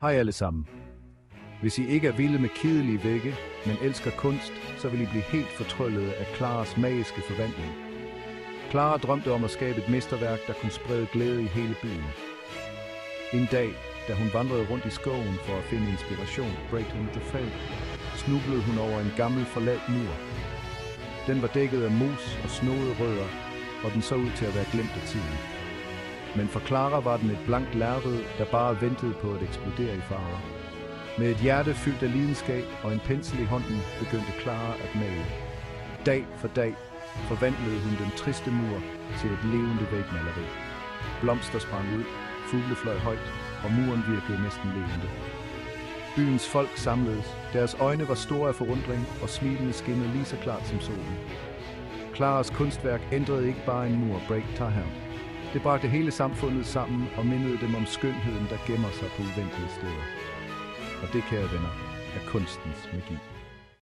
Hej alle sammen. Hvis I ikke er vilde med kedelige vægge, men elsker kunst, så vil I blive helt fortryllet af Claras magiske forvandling. Clara drømte om at skabe et mesterværk, der kunne sprede glæde i hele byen. En dag, da hun vandrede rundt i skoven for at finde inspiration, breaking the felt, snublede hun over en gammel forladt mur. Den var dækket af mus og snodede rødder, og den så ud til at være glemt af tiden. Men for Clara var den et blankt lærred, der bare ventede på at eksplodere i farver. Med et hjerte fyldt af lidenskab og en pensel i hånden begyndte Clara at male. Dag for dag forvandlede hun den triste mur til et levende vægmaleri. Blomster sprang ud, fugle fløj højt, og muren virkede næsten levende. Byens folk samledes, deres øjne var store af forundring, og smilene skinnede lige så klart som solen. Claras kunstværk ændrede ikke bare en mur, break Taham. Det bragte hele samfundet sammen og mindede dem om skønheden, der gemmer sig på uventelige steder. Og det, kære venner, er kunstens magi.